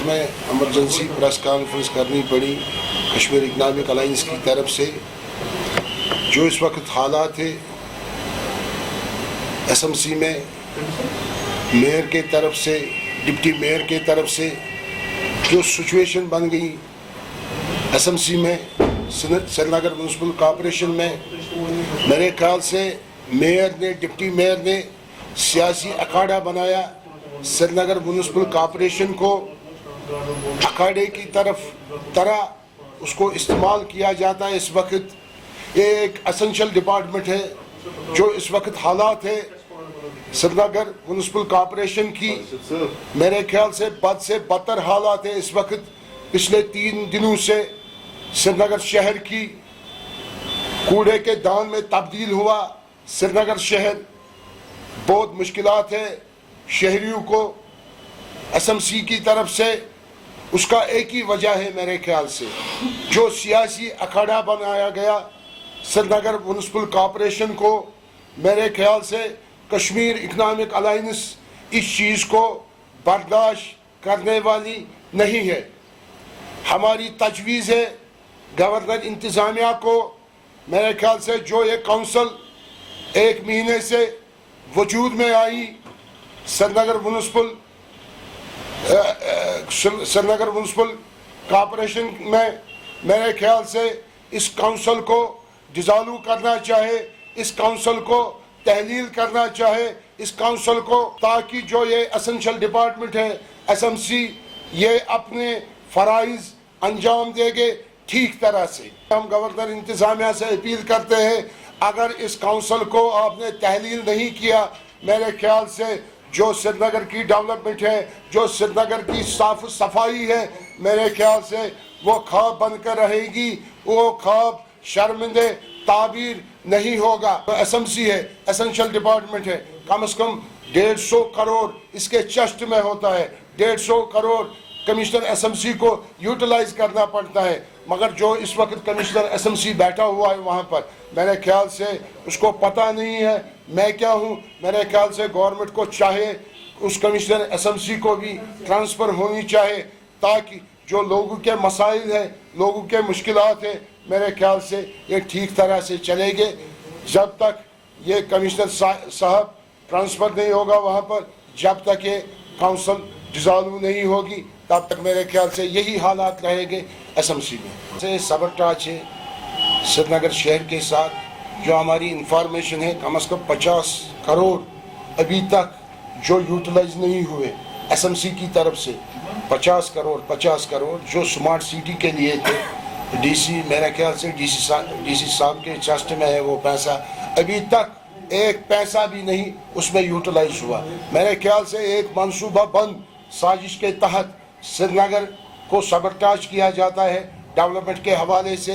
ہمیں emergency press conference کرنی پڑی کشمیر اکنامک الائنس کی طرف سے. جو اس وقت حالات ہے ایس ایم سی میں میئر کے طرف سے ڈپٹی میئر کے طرف سے جو سچویشن بن گئی ایس ایم سی میں سری نگر میونسپل کارپوریشن میں، میرے خیال سے میئر نے ڈپٹی میئر نے سیاسی اکھاڑا بنایا. سری نگر میونسپل کارپوریشن کو اکھاڑے کی طرح اس کو استعمال کیا جاتا ہے. اس وقت یہ ایک اسینشل ڈپارٹمنٹ ہے. جو اس وقت حالات ہے سری نگر میونسپل کارپوریشن کی، میرے خیال سے بد سے بدتر حالات ہیں اس وقت. پچھلے 3 دنوں سے سری نگر شہر کی کوڑے کے دان میں تبدیل ہوا. سری نگر شہر بہت مشکلات ہے شہریوں کو ایس ایم سی کی طرف سے. اس کا ایک ہی وجہ ہے میرے خیال سے، جو سیاسی اکھاڑا بنایا گیا سری نگر میونسپل کارپوریشن کو. میرے خیال سے کشمیر اکنامک الائنس اس چیز کو برداشت کرنے والی نہیں ہے. ہماری تجویز ہے گورنر انتظامیہ کو، میرے خیال سے جو یہ کونسل 1 مہینے سے وجود میں آئی سری نگر میونسپل کارپوریشن میں، میرے خیال سے اس کونسل کو ڈیزالو کرنا چاہے، اس کونسل کو تحلیل کرنا چاہے، اس کونسل کو، تاکہ جو یہ اسینشل ڈپارٹمنٹ ہے ایس ایم سی یہ اپنے فرائض انجام دے گے ٹھیک طرح سے. ہم گورنر انتظامیہ سے اپیل کرتے ہیں اگر اس کونسل کو آپ نے تحلیل نہیں کیا، میرے خیال سے جو سری نگر کی ڈیولپمنٹ ہے، جو سری نگر کی صاف صفائی ہے، میرے خیال سے وہ خواب بن کر رہے گی. وہ خواب شرمندہ تعبیر نہیں ہوگا. ایس ایم سی ہے، اسینشل ڈپارٹمنٹ ہے، کم از کم 150 کروڑ اس کے چسٹ میں ہوتا ہے. 150 crore commissioner S M C کو یوٹیلائز کرنا پڑتا ہے. مگر جو اس وقت کمشنر ایس ایم سی بیٹھا ہوا ہے وہاں پر، میرے خیال سے اس کو پتہ نہیں ہے میں کیا ہوں. میرے خیال سے گورنمنٹ کو چاہے اس کمشنر ایس ایم سی کو بھی ٹرانسفر ہونی چاہے، تاکہ جو لوگوں کے مسائل ہیں، لوگوں کے مشکلات ہیں، میرے خیال سے یہ ٹھیک طرح سے چلے گے. جب تک یہ کمشنر صاحب ٹرانسفر نہیں ہوگا وہاں پر، جب تک یہ کونسل ڈیزالو نہیں ہوگی، تب تک میرے خیال سے یہی حالات رہے گے ایس ایم سی میں. سبرٹاچ ہے سری نگر شہر کے ساتھ. جو ہماری انفارمیشن ہے کم از کم 50 کروڑ ابھی تک جو یوٹیلائز نہیں ہوئے ایس ایم سی کی طرف سے. 50 کروڑ جو سمارٹ سٹی کے لیے تھے. ڈی سی میرے خیال سے ڈی سی صاحب کے چسٹ میں ہے وہ پیسہ. ابھی تک ایک پیسہ بھی نہیں اس میں یوٹیلائز ہوا. میرے خیال سے ایک منصوبہ بند سازش کے تحت سری نگر کو سبرٹاچ کیا جاتا ہے ڈیولپمنٹ کے حوالے سے.